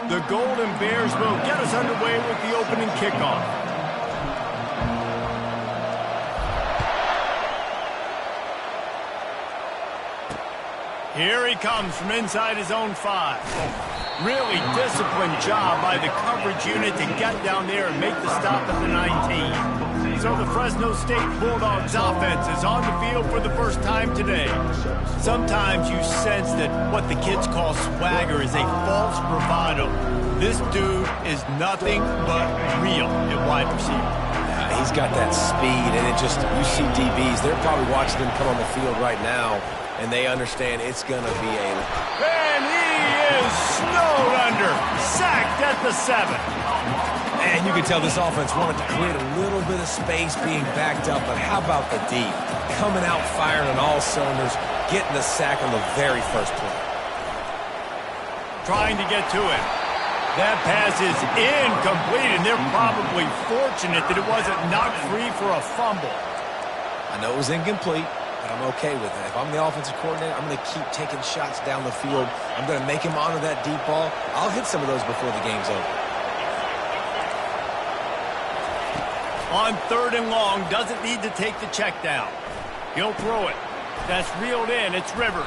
The Golden Bears will get us underway with the opening kickoff. Here he comes from inside his own 5. Really disciplined job by the coverage unit to get down there and make the stop at the 19. So the Fresno State Bulldogs offense is on the field for the first time today. Sometimes you sense that what the kids call swagger is a false bravado. This dude is nothing but real at wide receiver. He's got that speed, and it just, you see DBs, they're probably watching him come on the field right now, and they understand it's going to be a... And he is snowed under, sacked at the 7. And you can tell this offense wanted to create a little bit of space being backed up, but how about the deep? Coming out firing on all cylinders, getting the sack on the very first play. Trying to get to it. That pass is incomplete, and they're probably fortunate that it wasn't knocked free for a fumble. I know it was incomplete, but I'm okay with it. If I'm the offensive coordinator, I'm going to keep taking shots down the field. I'm going to make him honor that deep ball. I'll hit some of those before the game's over. On 3rd and long, doesn't need to take the check down. He'll throw it. That's reeled in. It's Rivers.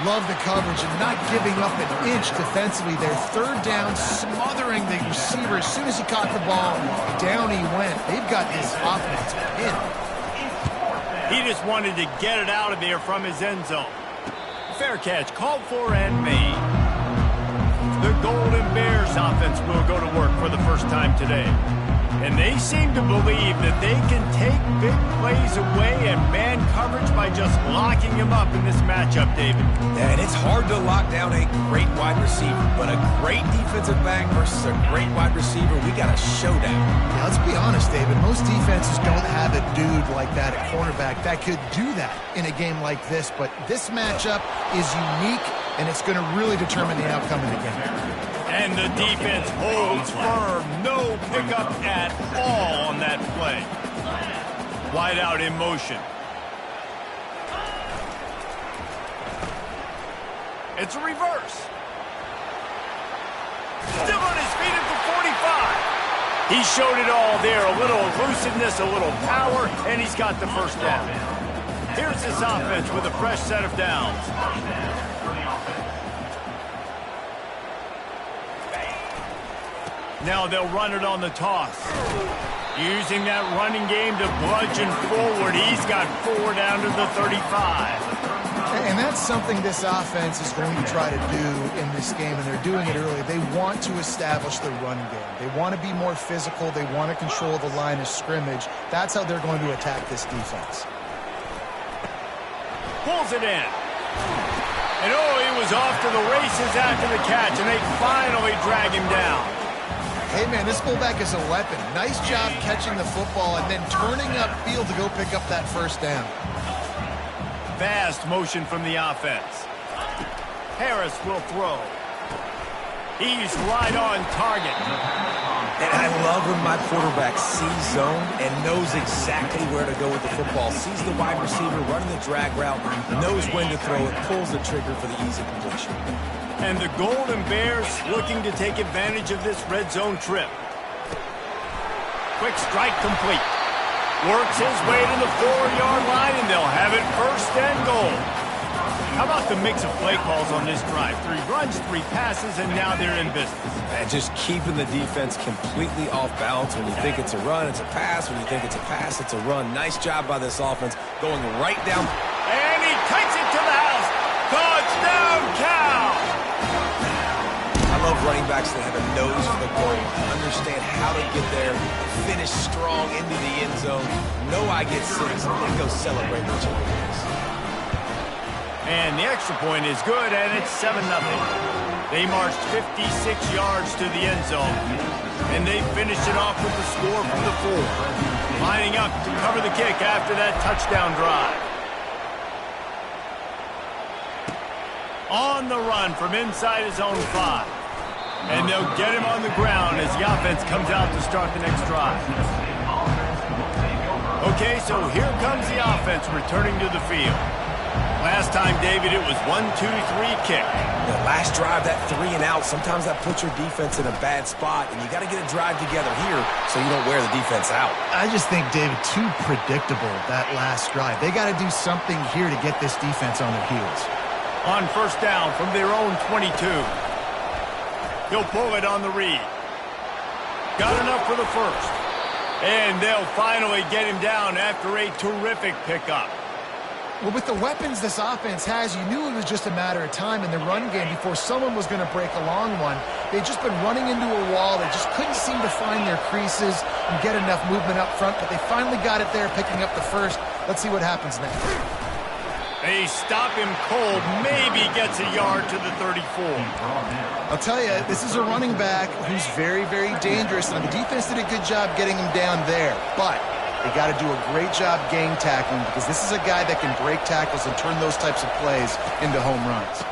Love the coverage and not giving up an inch defensively there. 3rd down, smothering the receiver. As soon as he caught the ball, down he went. They've got this offense pinned. He just wanted to get it out of there from his end zone. Fair catch, called for and made. The Golden Bears offense will go to work for the first time today. And they seem to believe that they can take big plays away and man coverage by just locking him up in this matchup, David. And it's hard to lock down a great wide receiver, but a great defensive back versus a great wide receiver, we got a showdown. Yeah, let's be honest, David. Most defenses don't have a dude like that at cornerback that could do that in a game like this, but this matchup is unique, and it's going to really determine the outcome of the game. And the defense holds firm. No pickup at all on that play. Wide out in motion. It's a reverse. Still on his feet at the 45. He showed it all there. A little elusiveness, a little power, and he's got the first down. Here's this offense with a fresh set of downs. Now they'll run it on the toss. Using that running game to bludgeon forward. He's got 4 down to the 35. And that's something this offense is going to try to do in this game, and they're doing it early. They want to establish the run game. They want to be more physical. They want to control the line of scrimmage. That's how they're going to attack this defense. Pulls it in. And oh, he was off to the races after the catch, and they finally drag him down. Hey, man, this fullback is a weapon. Nice job catching the football and then turning upfield to go pick up that first down. Fast motion from the offense. Harris will throw. He's right on target. And I love when my quarterback sees zone and knows exactly where to go with the football. Sees the wide receiver running the drag route, knows when to throw it, pulls the trigger for the easy completion. And the Golden Bears looking to take advantage of this red zone trip. Quick strike complete. Works his way to the 4-yard line, and they'll have it 1st and goal. How about the mix of play calls on this drive? 3 runs, 3 passes, and now they're in business. And just keeping the defense completely off balance. When you think it's a run, it's a pass. When you think it's a pass, it's a run. Nice job by this offense going right down. And he takes it to the house. Touchdown, Cal! I love running backs that have a nose for the goal, understand how to get there, finish strong into the end zone, know I get 6, and then go celebrate the chicken wings. And the extra point is good, and it's 7-0. They marched 56 yards to the end zone, and they finished it off with the score from the 4. Lining up to cover the kick after that touchdown drive. On the run from inside his own 5. And they'll get him on the ground as the offense comes out to start the next drive. Okay, so here comes the offense returning to the field. Last time, David, it was 1-2-3 kick. The last drive, that 3 and out, sometimes that puts your defense in a bad spot, and you got to get a drive together here so you don't wear the defense out. I just think, David, too predictable, that last drive. They got to do something here to get this defense on their heels. On first down from their own 22. He'll pull it on the read. Got enough for the first. And they'll finally get him down after a terrific pickup. Well, with the weapons this offense has, you knew it was just a matter of time in the run game before someone was going to break a long one. They'd just been running into a wall. They just couldn't seem to find their creases and get enough movement up front, but they finally got it there, picking up the first. Let's see what happens next. They stop him cold, maybe gets a yard to the 34. I'll tell you, this is a running back who's very, very dangerous, and the defense did a good job getting him down there, but they got to do a great job gang tackling because this is a guy that can break tackles and turn those types of plays into home runs.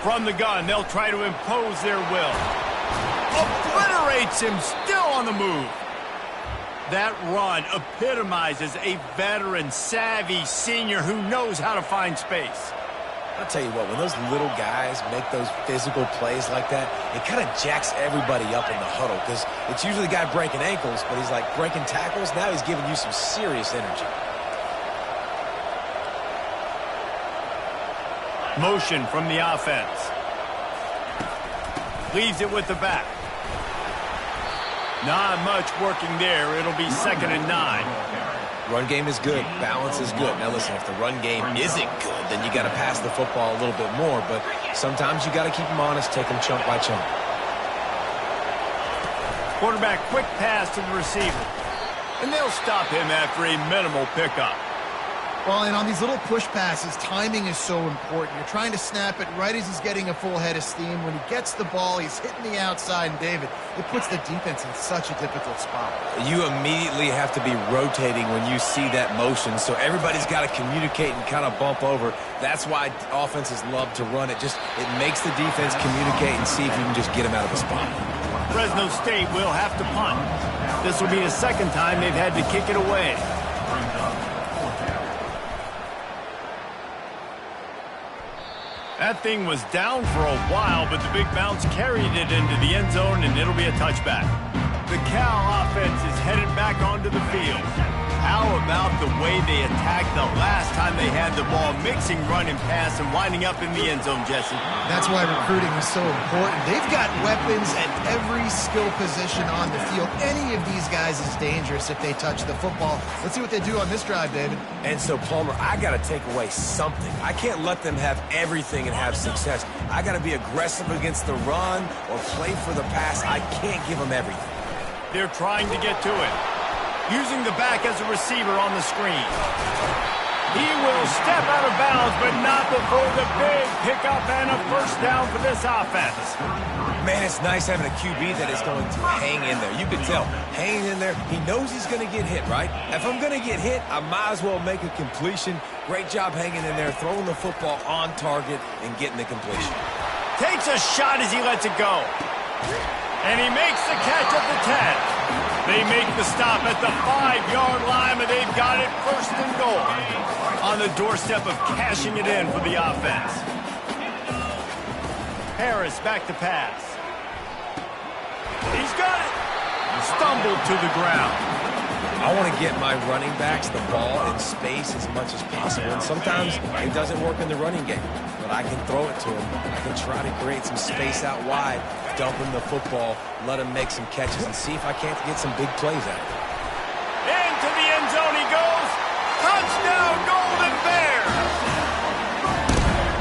From the gun, they'll try to impose their will. Obliterates him, still on the move. That run epitomizes a veteran, savvy senior who knows how to find space. I'll tell you what, when those little guys make those physical plays like that, it kind of jacks everybody up in the huddle because it's usually the guy breaking ankles, but he's like breaking tackles. Now he's giving you some serious energy. Motion from the offense. Leaves it with the back. Not much working there. It'll be 2nd and 9. Run game is good. Balance is good. Now, listen, if the run game isn't good, then you got to pass the football a little bit more. But sometimes you got to keep them honest, take them chunk by chunk. Quarterback, quick pass to the receiver. And they'll stop him after a minimal pickup. Well, and on these little push passes, timing is so important. You're trying to snap it right as he's getting a full head of steam. When he gets the ball, he's hitting the outside, and David, it puts the defense in such a difficult spot. You immediately have to be rotating when you see that motion, so everybody's got to communicate and kind of bump over. That's why offenses love to run it. It makes the defense communicate and see if you can just get him out of a spot. Fresno State will have to punt. This will be the second time they've had to kick it away. That thing was down for a while, but the big bounce carried it into the end zone, and it'll be a touchback. The Cal offense is headed back onto the field. How about the way they attacked the last time they had the ball, mixing run and pass and winding up in the end zone, Jesse? That's why recruiting is so important. They've got weapons at every skill position on the field. Any of these guys is dangerous if they touch the football. Let's see what they do on this drive, David. And so, Palmer, I got to take away something. I can't let them have everything and have success. I got to be aggressive against the run or play for the pass. I can't give them everything. They're trying to get to it. Using the back as a receiver on the screen. He will step out of bounds, but not before the big pickup and a first down for this offense. Man, it's nice having a QB that is going to hang in there. You can tell, hanging in there, he knows he's going to get hit, right? If I'm going to get hit, I might as well make a completion. Great job hanging in there, throwing the football on target and getting the completion. Takes a shot as he lets it go. And he makes the catch at the 10. They make the stop at the 5-yard line, and they've got it 1st and goal. On the doorstep of cashing it in for the offense. Harris back to pass. He's got it. Stumbled to the ground. I want to get my running backs the ball in space as much as possible, and sometimes it doesn't work in the running game, but I can throw it to them. I can try to create some space out wide, dump him the football, let him make some catches, and see if I can't get some big plays out of it. Into the end zone he goes. Touchdown, Golden Bears!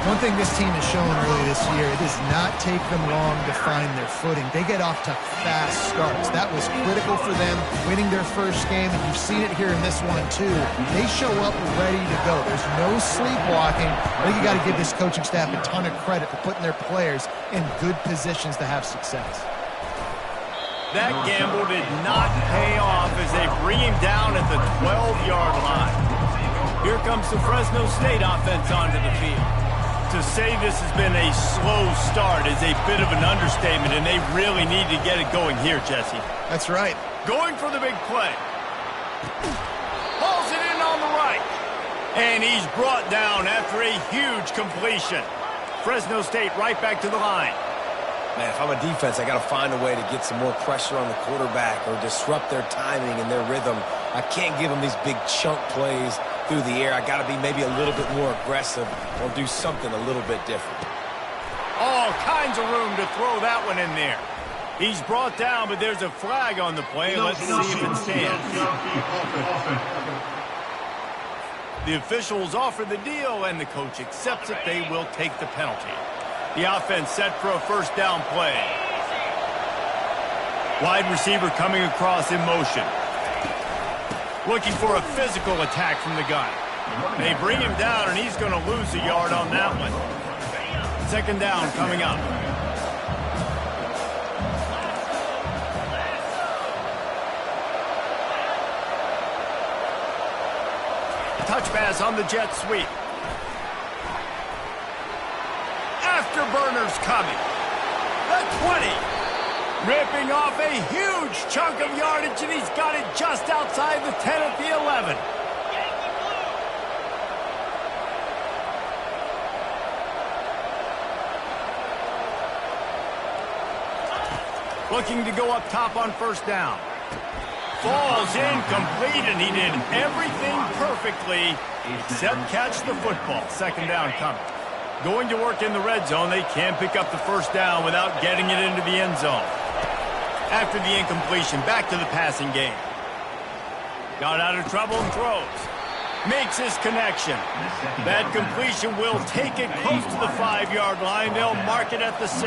One thing this team has shown early this year, it does not take them long to find their footing. They get off to fast starts. That was critical for them, winning their first game, and you've seen it here in this one too. They show up ready to go. There's no sleepwalking. I think you got to give this coaching staff a ton of credit for putting their players in good positions to have success. That gamble did not pay off as they bring him down at the 12-yard line. Here comes the Fresno State offense onto the field. To say this has been a slow start is a bit of an understatement, and they really need to get it going here, Jesse. That's right. Going for the big play. Hauls it in on the right. And he's brought down after a huge completion. Fresno State right back to the line. Man, if I'm a defense, I got to find a way to get some more pressure on the quarterback or disrupt their timing and their rhythm. I can't give them these big chunk plays through the air. I got to be maybe a little bit more aggressive or do something a little bit different. All kinds of room to throw that one in there. He's brought down, but there's a flag on the play. Let's see if it stands. The officials offer the deal, and the coach accepts it. They will take the penalty. The offense set for a first down play. Wide receiver coming across in motion. Looking for a physical attack from the gun. They bring him down, and he's going to lose a yard on that one. Second down coming up. Touch pass on the jet sweep. Afterburners coming. The 20. Ripping off a huge chunk of yardage, and he's got it just outside the 10 at the 11. Looking to go up top on first down. Falls incomplete, and he did everything perfectly except catch the football. Second down coming. Going to work in the red zone. They can't pick up the first down without getting it into the end zone. After the incompletion, back to the passing game. Got out of trouble and throws. Makes his connection. That completion will take it close to the 5-yard line. They'll mark it at the 6.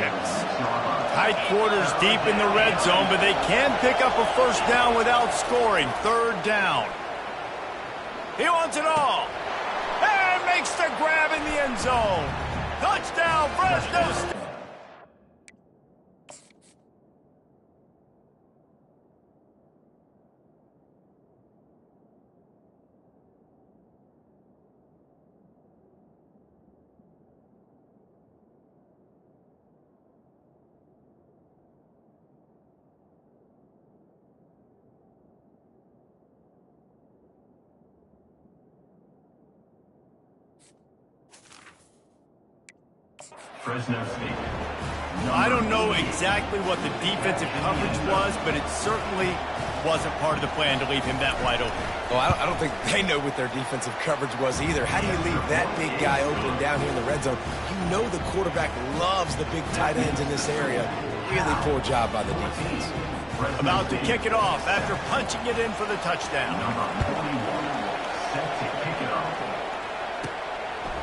Tight quarters deep in the red zone, but they can pick up a first down without scoring. Third down. He wants it all. And makes the grab in the end zone. Touchdown, Fresno State. Fresno State. I don't know exactly what the defensive coverage was, but it certainly wasn't part of the plan to leave him that wide open. Well, I don't think they know what their defensive coverage was either. How do you leave that big guy open down here in the red zone? You know the quarterback loves the big tight ends in this area. Really poor job by the defense. About to kick it off after punching it in for the touchdown.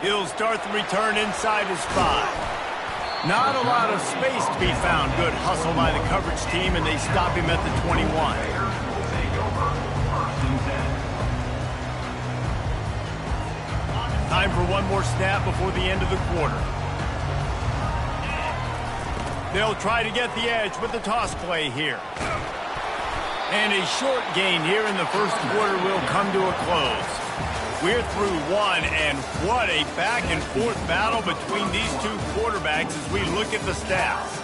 He'll start the return inside his 5. Not a lot of space to be found. Good hustle by the coverage team, and they stop him at the 21. Time for one more snap before the end of the quarter. They'll try to get the edge with the toss play here. And a short gain here in the first quarter will come to a close. We're through one, and what a back-and-forth battle between these two quarterbacks as we look at the stats.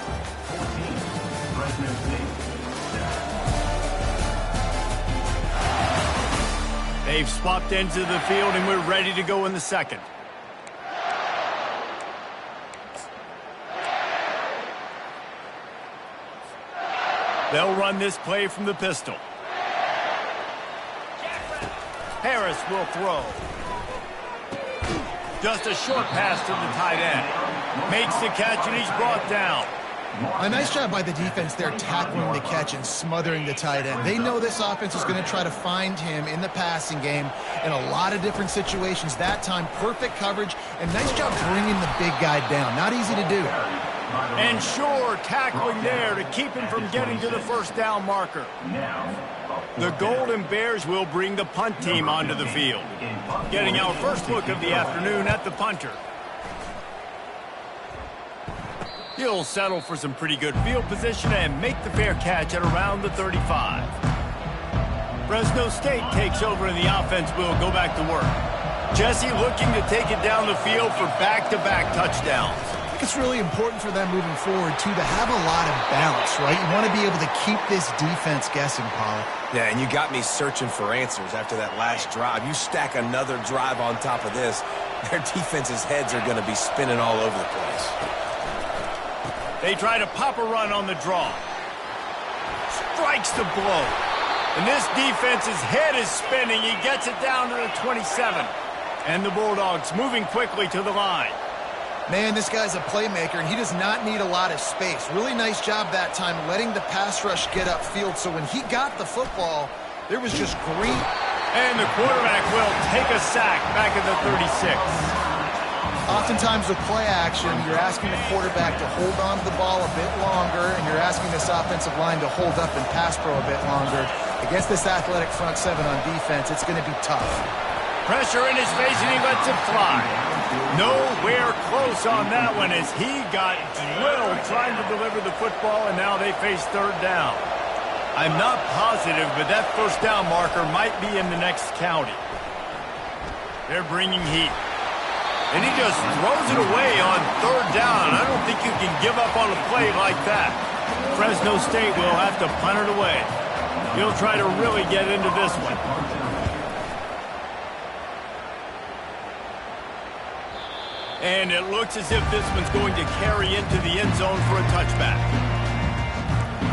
They've swapped ends of the field, and we're ready to go in the second. They'll run this play from the pistol. Harris will throw. Just a short pass to the tight end. Makes the catch, and he's brought down. A nice job by the defense there tackling the catch and smothering the tight end. They know this offense is going to try to find him in the passing game in a lot of different situations. That time, perfect coverage, and nice job bringing the big guy down. Not easy to do. And sure, tackling there to keep him from getting to the first down marker. The Golden Bears will bring the punt team onto the field. Getting our first look of the afternoon at the punter. He'll settle for some pretty good field position and make the fair catch at around the 35. Fresno State takes over and the offense will go back to work. Jesse looking to take it down the field for back-to-back touchdowns. think it's really important for them moving forward, too, to have a lot of balance, right? You want to be able to keep this defense guessing, Pollard. Yeah, and you got me searching for answers after that last drive. You stack another drive on top of this, their defense's heads are going to be spinning all over the place. They try to pop a run on the draw. Strikes the blow. And this defense's head is spinning. He gets it down to the 27. And the Bulldogs moving quickly to the line. Man, this guy's a playmaker, and he does not need a lot of space. Really nice job that time letting the pass rush get upfield. So when he got the football, there was just green. And the quarterback will take a sack back at the 36. Oftentimes with play action, you're asking the quarterback to hold on to the ball a bit longer, and you're asking this offensive line to hold up and pass pro a bit longer. Against this athletic front seven on defense, it's going to be tough. Pressure in his face, and he lets it fly. Nowhere close on that one as he got drilled trying to deliver the football, and now they face third down. I'm not positive, but that first down marker might be in the next county. They're bringing heat. And he just throws it away on third down. I don't think you can give up on a play like that. Fresno State will have to punt it away. He'll try to really get into this one. And it looks as if this one's going to carry into the end zone for a touchback.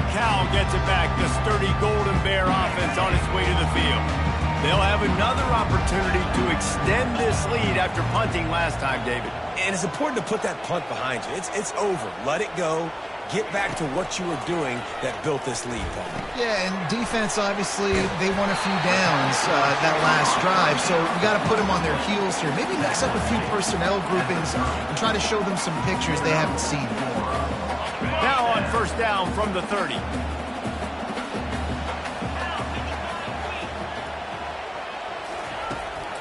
Cal gets it back. The sturdy Golden Bear offense on its way to the field. They'll have another opportunity to extend this lead after punting last time, David. And it's important to put that punt behind you. It's over. Let it go. Get back to what you were doing that built this lead, Paul. Yeah, and defense, obviously, they won a few downs that last drive, so you got to put them on their heels here. Maybe mix up a few personnel groupings and try to show them some pictures they haven't seen. Now on first down from the 30.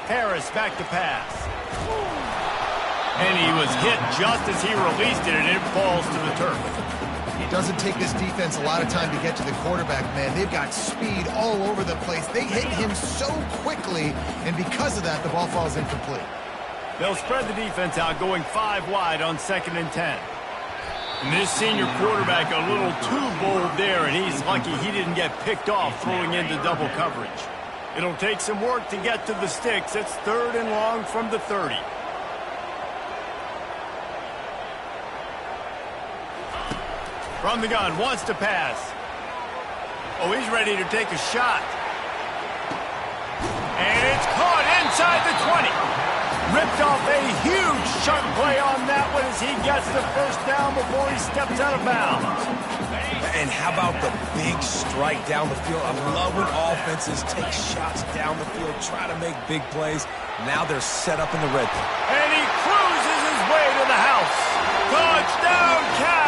Harris back to pass. And he was hit just as he released it, and it falls to the turf. It doesn't take this defense a lot of time to get to the quarterback, man. They've got speed all over the place. They hit him so quickly, and because of that, the ball falls incomplete. They'll spread the defense out, going 5 wide on 2nd and 10. And this senior quarterback a little too bold there, and he's lucky he didn't get picked off throwing into double coverage. It'll take some work to get to the sticks. It's 3rd and long from the 30. From the gun, wants to pass. Oh, he's ready to take a shot. And it's caught inside the 20. Ripped off a huge chunk play on that one as he gets the first down before he steps out of bounds. And how about the big strike down the field? I love when offenses take shots down the field, try to make big plays. Now they're set up in the red zone. And he cruises his way to the house. Touchdown, Cal!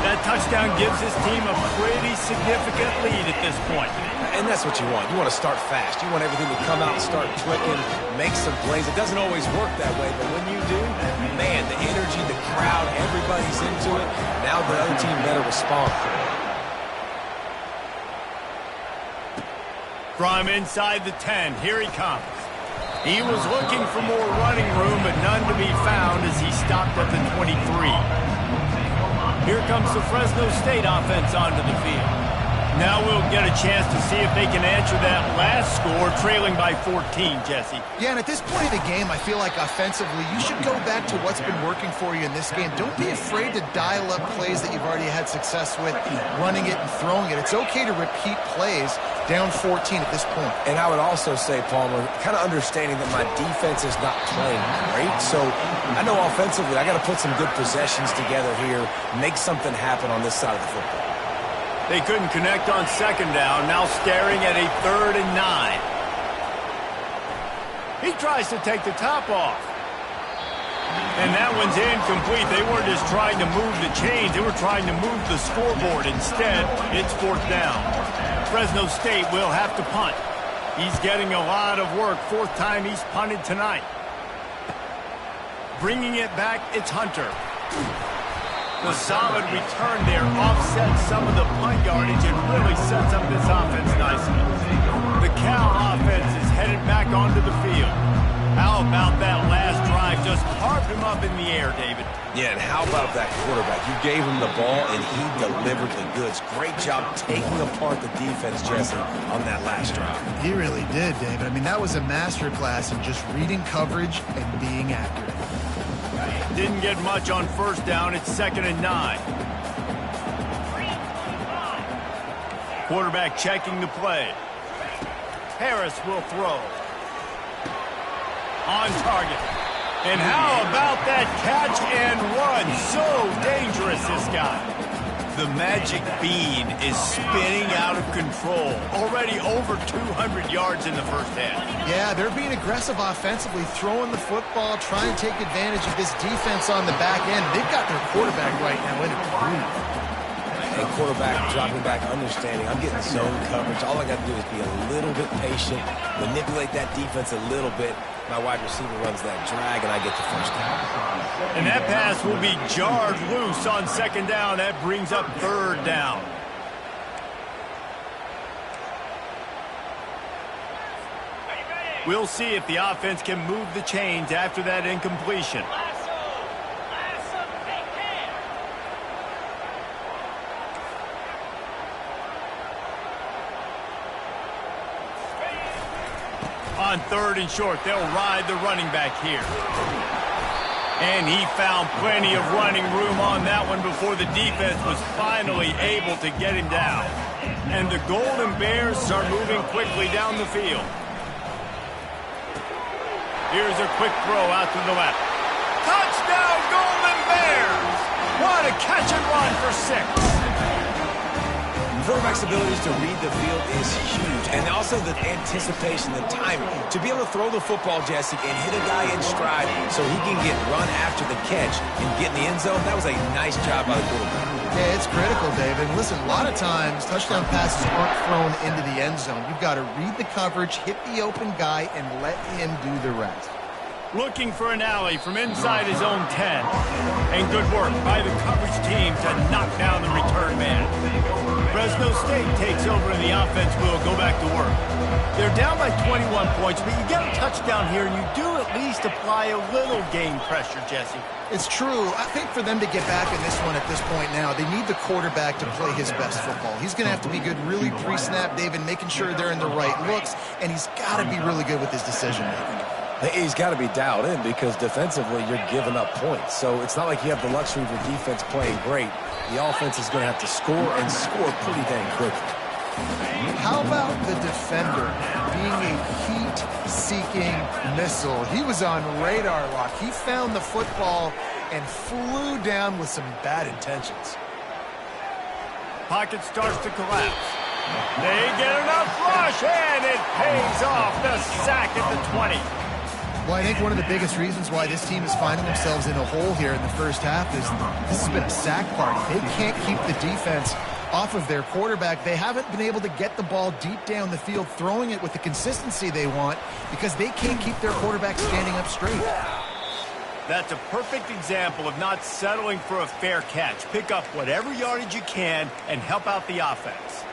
That touchdown gives his team a pretty significant lead at this point. And that's what you want. You want to start fast. You want everything to come out and start clicking, make some plays. It doesn't always work that way, but when you do, man, the energy, the crowd, everybody's into it. Now the other team better respond. From inside the 10, here he comes. He was looking for more running room, but none to be found as he stopped at the 23. Here comes the Fresno State offense onto the field. Now we'll get a chance to see if they can answer that last score, trailing by 14, Jesse. Yeah, and at this point of the game, I feel like offensively, you should go back to what's been working for you in this game. Don't be afraid to dial up plays that you've already had success with, running it and throwing it. It's okay to repeat plays down 14 at this point. And I would also say, Palmer, kind of understanding that my defense is not playing great. So I know offensively, I got to put some good possessions together here, make something happen on this side of the football. They couldn't connect on 2nd down, now staring at a 3rd and 9. He tries to take the top off. And that one's incomplete. They weren't just trying to move the chains, they were trying to move the scoreboard. Instead, it's 4th down. Fresno State will have to punt. He's getting a lot of work. 4th time he's punted tonight. Bringing it back, it's Hunter. The solid return there offsets some of the punt yardage and really sets up this offense nicely. The Cal offense is headed back onto the field. How about that last drive just carved him up in the air, David. Yeah, and how about that quarterback? You gave him the ball, and he delivered the goods. Great job taking apart the defense, Jesse, on that last drive. He really did, David. I mean, that was a masterclass in just reading coverage and being accurate. Didn't get much on first down. It's 2nd and 9. Quarterback checking the play. Harris will throw. On target. And how about that catch and run? So dangerous, this guy. The magic bean is spinning out of control. Already over 200 yards in the first half. Yeah, they're being aggressive offensively, throwing the football, trying to take advantage of this defense on the back end. They've got their quarterback right now in a groove. And quarterback dropping back, understanding, I'm getting zone coverage. All I got to do is be a little bit patient, manipulate that defense a little bit. My wide receiver runs that drag, and I get the first down. And that pass will be jarred loose on 2nd down. That brings up 3rd down. We'll see if the offense can move the chains after that incompletion. On 3rd and short, they'll ride the running back here. And he found plenty of running room on that one before the defense was finally able to get him down. And the Golden Bears start moving quickly down the field. Here's a quick throw out to the left. Touchdown, Golden Bears! What a catch and run for 6. Quarterback's abilities to read the field is huge, and also the anticipation, the timing. To be able to throw the football, Jesse, and hit a guy in stride so he can get run after the catch and get in the end zone, that was a nice job by the quarterback. Yeah, it's critical, David. Listen, a lot of times, touchdown passes aren't thrown into the end zone. You've got to read the coverage, hit the open guy, and let him do the rest. Looking for an alley from inside his own 10. And good work by the coverage team to knock down the return man. Fresno State takes over and the offense will go back to work. They're down by 21 points, but you get a touchdown here and you do at least apply a little game pressure, Jesse. It's true. I think for them to get back in this one at this point now, they need the quarterback to play his best football. He's going to have to be good really pre-snap, David, making sure they're in the right looks, and he's got to be really good with his decision-making. He's got to be dialed in because defensively you're giving up points. So it's not like you have the luxury of your defense playing great. The offense is going to have to score and score pretty dang quickly. How about the defender being a heat-seeking missile? He was on radar lock. He found the football and flew down with some bad intentions. Pocket starts to collapse. They get enough rush, and it pays off. The sack at the 20. Well, I think one of the biggest reasons why this team is finding themselves in a hole here in the first half is this has been a sack party. They can't keep the defense off of their quarterback. They haven't been able to get the ball deep down the field, throwing it with the consistency they want because they can't keep their quarterback standing up straight. That's a perfect example of not settling for a fair catch. Pick up whatever yardage you can and help out the offense.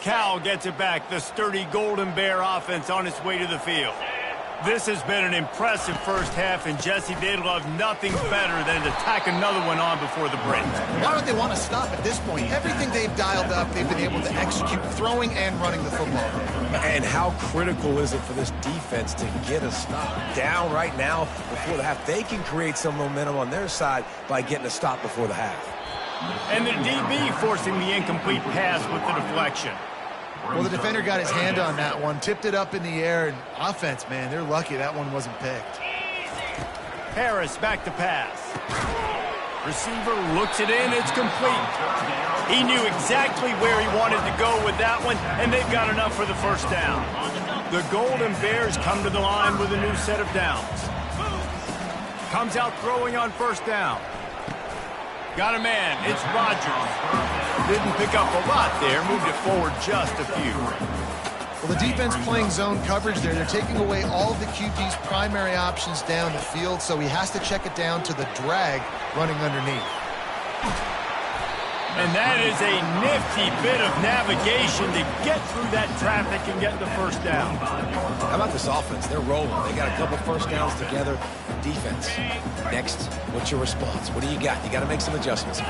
Cal gets it back. The sturdy Golden Bear offense on its way to the field. This has been an impressive first half, and Jesse, they'd love nothing better than to tack another one on before the break. Why would they want to stop at this point? Everything they've dialed up, they've been able to execute, throwing and running the football. And how critical is it for this defense to get a stop down right now before the half? They can create some momentum on their side by getting a stop before the half. And the DB forcing the incomplete pass with the deflection. Well, the defender got his hand on that one, tipped it up in the air, and offense, man, they're lucky that one wasn't picked. Harris back to pass. Receiver looks it in, it's complete. He knew exactly where he wanted to go with that one, and they've got enough for the first down. The Golden Bears come to the line with a new set of downs. Comes out throwing on first down. Got a man, it's Rodgers. Didn't pick up a lot there, moved it forward just a few. Well, the defense playing zone coverage there. They're taking away all of the QB's primary options down the field, so he has to check it down to the drag running underneath. And that is a nifty bit of navigation to get through that traffic and get the first down. How about this offense? They're rolling. They got a couple first downs together. Defense. Next, what's your response? What do you got? You got to make some adjustments.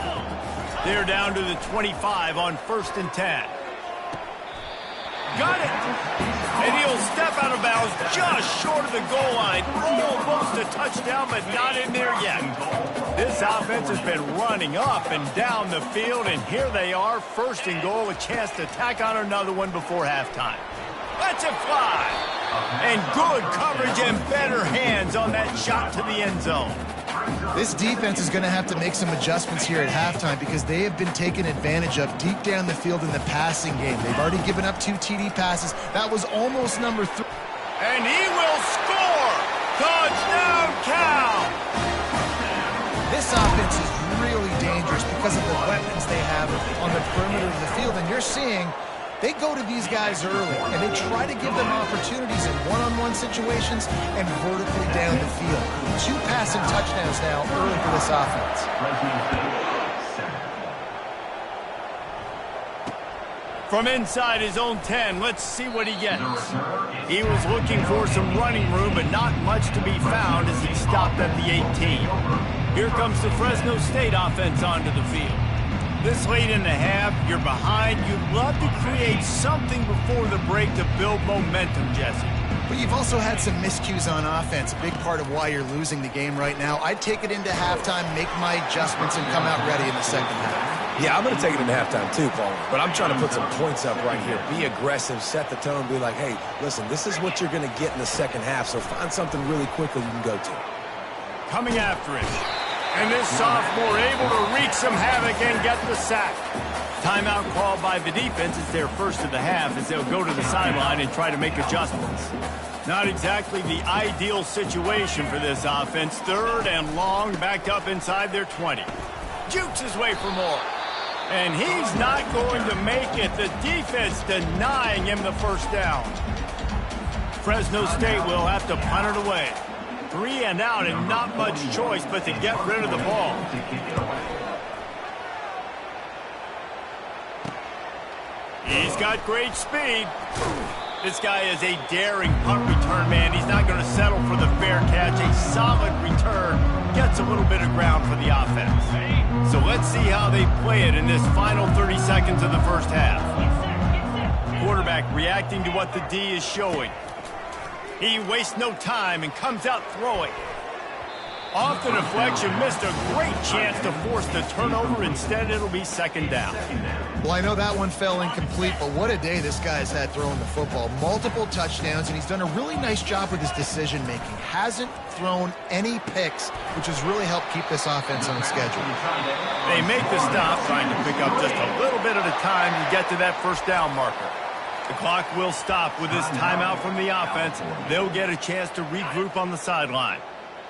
They're down to the 25 on 1st and 10. Got it. And he'll step out of bounds just short of the goal line. Almost a touchdown, but not in there yet. This offense has been running up and down the field, and here they are, 1st and goal, a chance to tack on another one before halftime. Let's it fly. And good coverage and better hands on that shot to the end zone. This defense is going to have to make some adjustments here at halftime because they have been taken advantage of deep down the field in the passing game. They've already given up 2 TD passes. That was almost number 3. And he will score! Touchdown, Cal! This offense is really dangerous because of the weapons they have on the perimeter of the field. And you're seeing they go to these guys early, and they try to give them opportunities in one-on-one situations and vertically down the field. 2 passing touchdowns now early for this offense. From inside his own 10, let's see what he gets. He was looking for some running room, but not much to be found as he stopped at the 18. Here comes the Fresno State offense onto the field. This late in the half, you're behind. You'd love to create something before the break to build momentum, Jesse. But you've also had some miscues on offense, a big part of why you're losing the game right now. I'd take it into halftime, make my adjustments, and come out ready in the second half. Yeah, I'm going to take it into halftime too, Paul. But I'm trying to put some points up right here. Be aggressive, set the tone, be like, hey, listen, this is what you're going to get in the second half, so find something really quickly you can go to. Coming after it. And this sophomore able to wreak some havoc and get the sack. Timeout called by the defense. It's their first of the half as they'll go to the sideline and try to make adjustments. Not exactly the ideal situation for this offense. 3rd and long, backed up inside their 20. Jukes his way for more. And he's not going to make it. The defense denying him the first down. Fresno State will have to punt it away. 3 and out and not much choice but to get rid of the ball. He's got great speed. This guy is a daring punt return man. He's not going to settle for the fair catch. A solid return gets a little bit of ground for the offense. So let's see how they play it in this final 30 seconds of the first half. Quarterback reacting to what the D is showing. He wastes no time and comes out throwing. Off the deflection, missed a great chance to force the turnover. Instead, it'll be second down. Well, I know that one fell incomplete, but what a day this guy's had throwing the football. Multiple touchdowns, and he's done a really nice job with his decision-making. Hasn't thrown any picks, which has really helped keep this offense on schedule. They make the stop, trying to pick up just a little bit at a time to get to that first down marker. The clock will stop with this timeout from the offense. They'll get a chance to regroup on the sideline.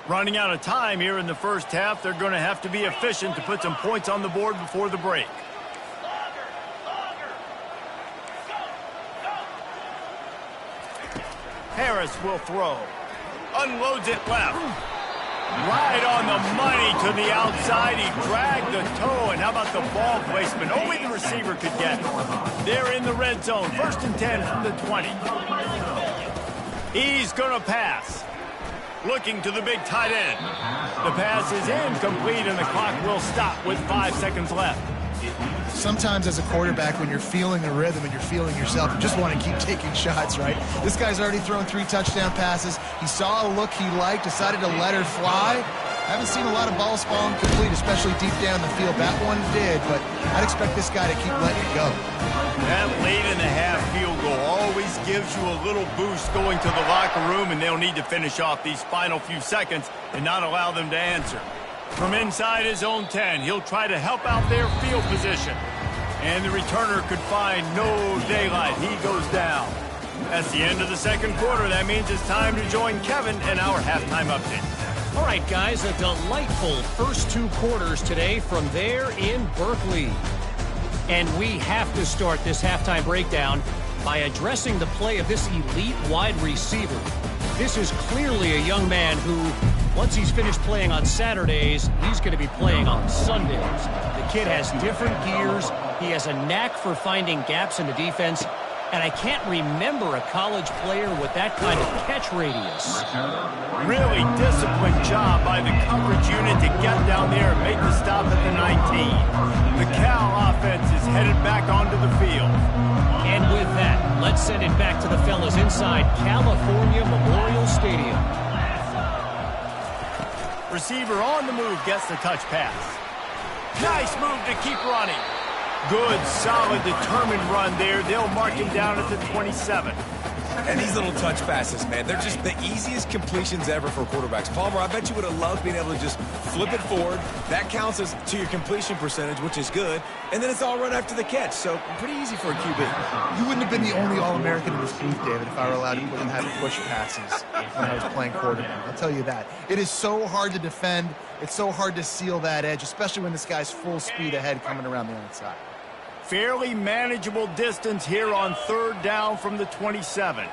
Running out of time here in the first half, they're going to have to be efficient to put some points on the board before the break. Harris will throw. Unloads it left. Right on the money to the outside. He dragged the toe, and how about the ball placement? Only the receiver could get it. They're in the red zone. 1st and 10 from the 20. He's going to pass. Looking to the big tight end. The pass is incomplete, and the clock will stop with 5 seconds left. Sometimes as a quarterback, when you're feeling the rhythm and you're feeling yourself, you just want to keep taking shots, right? This guy's already thrown 3 touchdown passes. He saw a look he liked, decided to let her fly. Haven't seen a lot of balls falling complete, especially deep down the field. That one did, but I'd expect this guy to keep letting it go. That late in the half field goal always gives you a little boost going to the locker room, and they'll need to finish off these final few seconds and not allow them to answer. From inside his own 10, he'll try to help out their field position. And the returner could find no daylight. He goes down. That's the end of the second quarter. That means it's time to join Kevin in our halftime update. All right, guys, a delightful first 2 quarters today from there in Berkeley. And we have to start this halftime breakdown by addressing the play of this elite wide receiver. This is clearly a young man who, once he's finished playing on Saturdays, he's going to be playing on Sundays. The kid has different gears. He has a knack for finding gaps in the defense. And I can't remember a college player with that kind of catch radius. Really disciplined job by the coverage unit to get down there and make the stop at the 19. The Cal offense is headed back onto the field. And with that, let's send it back to the fellas inside California Memorial Stadium. Receiver on the move gets the touch pass. Nice move to keep running. Good, solid, determined run there. They'll mark him down at the 27. And these little touch passes, man, they're just the easiest completions ever for quarterbacks. Palmer, I bet you would have loved being able to just flip it forward. That counts as to your completion percentage, which is good. And then it's all run after the catch, so pretty easy for a QB. You wouldn't have been the only All-American in this booth, David, if I were allowed to put him having push passes when I was playing quarterback. I'll tell you that. It is so hard to defend. It's so hard to seal that edge, especially when this guy's full speed ahead coming around the outside. Fairly manageable distance here on third down from the 27.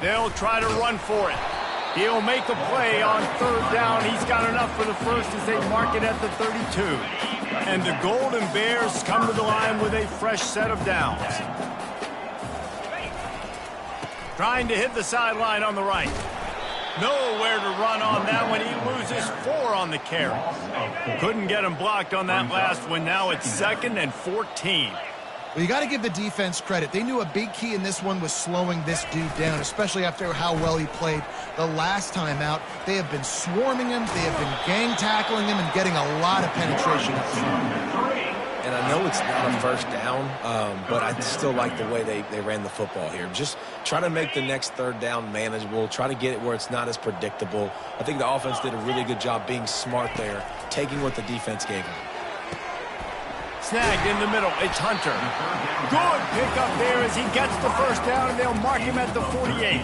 They'll try to run for it. He'll make a play on third down. He's got enough for the first as they mark it at the 32. And the Golden Bears come to the line with a fresh set of downs. Trying to hit the sideline on the right. Nowhere to run on that one. He loses 4 on the carry. Couldn't get him blocked on that last one. Now it's 2nd and 14. Well, you got to give the defense credit. They knew a big key in this one was slowing this dude down, especially after how well he played the last time out. They have been swarming him. They have been gang tackling him and getting a lot of penetration up front. And I know it's not a first down, but I still like the way they ran the football here. Just try to make the next third down manageable. Try to get it where it's not as predictable. I think the offense did a really good job being smart there, taking what the defense gave them. Snagged in the middle. It's Hunter. Good pickup there as he gets the first down, and they'll mark him at the 48.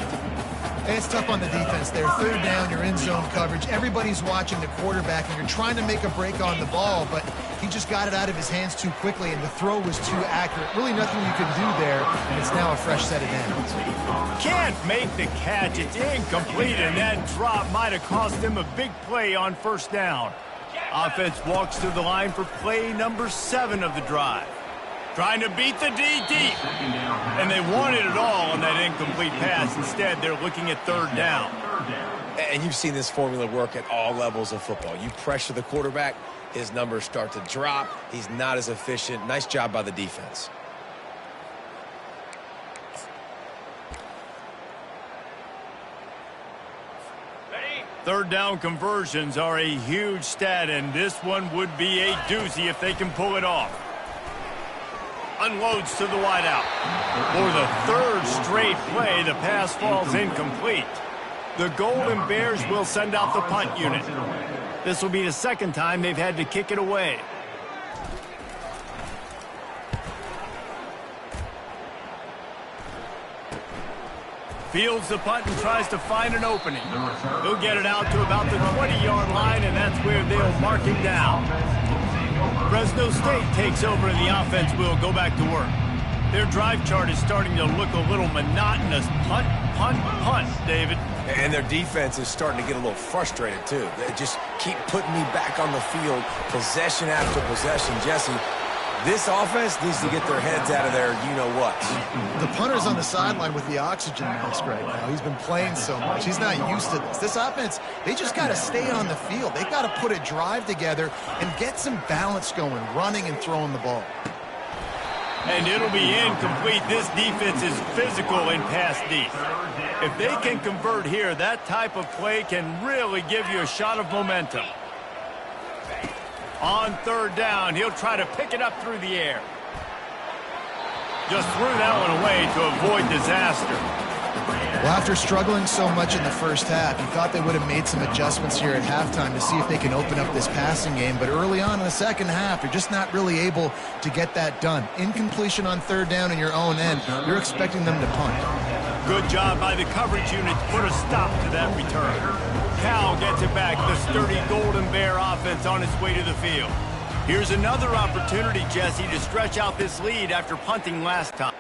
And it's tough on the defense there. Third down, you're in zone coverage. Everybody's watching the quarterback, and you're trying to make a break on the ball, but he just got it out of his hands too quickly, and the throw was too accurate. Really nothing you can do there, and it's now a fresh set of downs. Can't make the catch. It's incomplete, and that drop might have cost him a big play on first down. Offense walks to the line for play number 7 of the drive. Trying to beat the DD. And they wanted it all on that incomplete pass. Instead, they're looking at third down. And you've seen this formula work at all levels of football. You pressure the quarterback, his numbers start to drop. He's not as efficient. Nice job by the defense. Third down conversions are a huge stat, and this one would be a doozy if they can pull it off. Unloads to the wideout. For the third straight play, the pass falls incomplete. The Golden Bears will send out the punt unit. This will be the second time they've had to kick it away. Fields the punt and tries to find an opening. He'll get it out to about the 20-yard line, and that's where they'll mark him down. Fresno State takes over, and the offense will go back to work. Their drive chart is starting to look a little monotonous. Punt, punt, punt, David. And their defense is starting to get a little frustrated, too. They just keep putting me back on the field, possession after possession. Jesse, this offense needs to get their heads out of their you-know-what. The punter's on the sideline with the oxygen mask right now. He's been playing so much. He's not used to this. This offense, they just got to stay on the field. They've got to put a drive together and get some balance going, running and throwing the ball. And it'll be incomplete. This defense is physical in pass deep. If they can convert here, that type of play can really give you a shot of momentum. On third down, he'll try to pick it up through the air. Just threw that one away to avoid disaster. Well, after struggling so much in the first half, you thought they would have made some adjustments here at halftime to see if they can open up this passing game. But early on in the second half, you're just not really able to get that done. Incompletion on third down in your own end, you're expecting them to punt. Good job by the coverage unit to put a stop to that return. Cal gets it back. The sturdy Golden Bear offense on its way to the field. Here's another opportunity, Jesse, to stretch out this lead after punting last time.